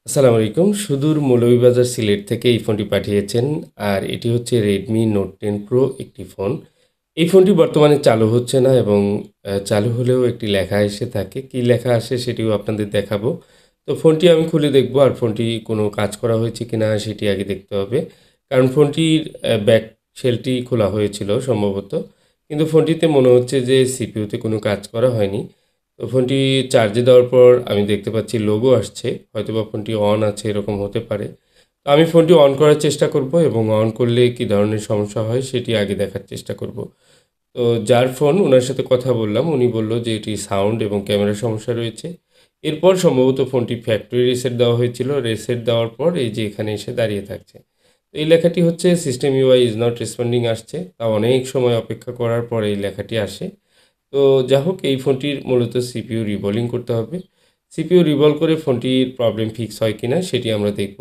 আসসালামু আলাইকুম। সুদূর মৌলভীবাজার সিলেট থেকে এই ফোনটি পাঠিয়েছেন। আর এটি হচ্ছে Redmi Note 10 Pro একটি ফোন। এই ফোনটি বর্তমানে চালু হচ্ছে না এবং চালু হলেও একটি লেখা এসে থাকে। কি লেখা আসে সেটিও আপনাদের দেখাবো। তো ফোনটি আমি খুলে দেখব আর ফোনটি কোনো কাজ করা হয়েছে কিনা সেটি আগে দেখতে হবে। কারণ ফোনটির ব্যাক শেলটি খোলা হয়েছিল সম্ভবত। কিন্তু ফোনটিতে মনে হচ্ছে যে সিপিইউতে কোনো কাজ করা হয়নি। তো ফোনটি চার্জে দেওয়ার পর আমি দেখতে পাচ্ছি লোগো আসছে। হয়তোবা ফোনটি অন আছে এরকম হতে পারে। তো আমি ফোনটি অন করার চেষ্টা করব এবং অন করলে কী ধরনের সমস্যা হয় সেটি আগে দেখার চেষ্টা করব। তো যার ফোন উনার সাথে কথা বললাম, উনি বলল যে এটি সাউন্ড এবং ক্যামেরার সমস্যা রয়েছে। এরপর সম্ভবত ফোনটি ফ্যাক্টরি রিসেট দেওয়া হয়েছিল। রিসেট দেওয়ার পর এই যে এখানে এসে দাঁড়িয়ে থাকছে। তো এই লেখাটি হচ্ছে system UI is not responding আসছে। তা অনেক সময় অপেক্ষা করার পর এই লেখাটি আসে। তো যা হোক এই ফোনটির মূলত সিপিইউ রিভলিং করতে হবে। সিপিইউ রিভলভ করে ফোনটির প্রবলেম ফিক্স হয় কিনা সেটি আমরা দেখব।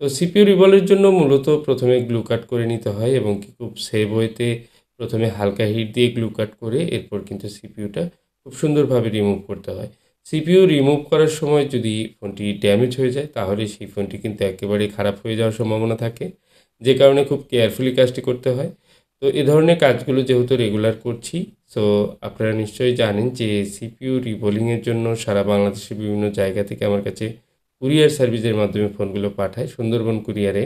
তো সিপিইউ রিভলভের জন্য মূলত প্রথমে গ্লু কাট করে নিতে হয় এবং কি খুব সেভ ওয়েতে প্রথমে হালকা হিট দিয়ে গ্লু কাট করে এরপর কিন্তু সিপিইউটা খুব সুন্দরভাবে রিমুভ করতে হয়। সিপিইউ রিমুভ করার সময় যদি ফোনটি ড্যামেজ হয়ে যায় তাহলে সেই ফোনটি কিন্তু একেবারেই খারাপ হয়ে যাওয়ার সম্ভাবনা থাকে। যে কারণে খুব কেয়ারফুলি কাজটি করতে হয়। তো এ ধরনের কাজগুলো যেহেতু রেগুলার করছি, সো আপনারা নিশ্চয়ই জানেন যে সিপিইউ রিবোলিংয়ের জন্য সারা বাংলাদেশের বিভিন্ন জায়গা থেকে আমার কাছে কুরিয়ার সার্ভিসের মাধ্যমে ফোনগুলো পাঠায় সুন্দরবন কুরিয়ারে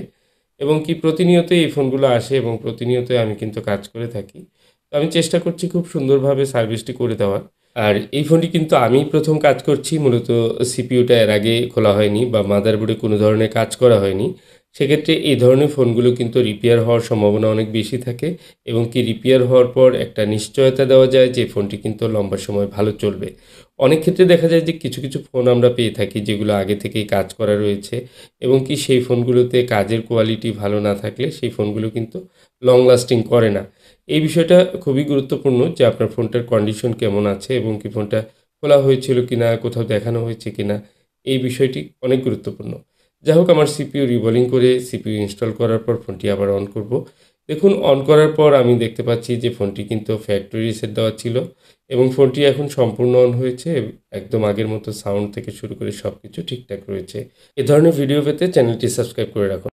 এবং কি প্রতিনিয়তই এই ফোনগুলো আসে এবং প্রতিনিয়তই আমি কিন্তু কাজ করে থাকি। তো আমি চেষ্টা করছি খুব সুন্দরভাবে সার্ভিসটি করে দেওয়ার। আর এই ফোনটি কিন্তু আমিই প্রথম কাজ করছি। মূলত সিপিইউটা এর আগে খোলা হয়নি বা মাদারবোর্ডে কোনো ধরনের কাজ করা হয়নি। সেক্ষেত্রে এই ধরনের ফোনগুলো কিন্তু রিপেয়ার হওয়ার সম্ভাবনা অনেক বেশি থাকে এবং কি রিপেয়ার হওয়ার পর একটা নিশ্চয়তা দেওয়া যায় যে ফোনটি কিন্তু লম্বা সময় ভালো চলবে। অনেক ক্ষেত্রে দেখা যায় যে কিছু, কিছু ফোন আমরা পেয়ে থাকি যেগুলো আগে থেকেই কাজ করা রয়েছে এবং কি সেই ফোনগুলোতে কাজের কোয়ালিটি ভালো না থাকলে সেই ফোনগুলো কিন্তু লং লাস্টিং করে না। এই বিষয়টা খুবই গুরুত্বপূর্ণ যে আপনার ফোনটার কন্ডিশন কেমন আছে এবং কি ফোনটা খোলা হয়েছিল কিনা, কোথাও দেখানো হয়েছে কিনা, এই বিষয়টি অনেক গুরুত্বপূর্ণ। যাই হোক আমার সিপিইউ রিবোলিং করে সিপিইউ ইনস্টল করার পর ফোনটি আবার অন করব। দেখুন অন করার পর আমি দেখতে পাচ্ছি যে ফোনটি কিন্তু ফ্যাক্টরি রিসেট দেওয়া ছিল এবং ফোনটি এখন সম্পূর্ণ অন হয়েছে। একদম আগের মতো সাউন্ড থেকে শুরু করে সবকিছু ঠিকঠাক রয়েছে। এ ধরনের ভিডিও পেতে চ্যানেলটি সাবস্ক্রাইব করে রাখুন।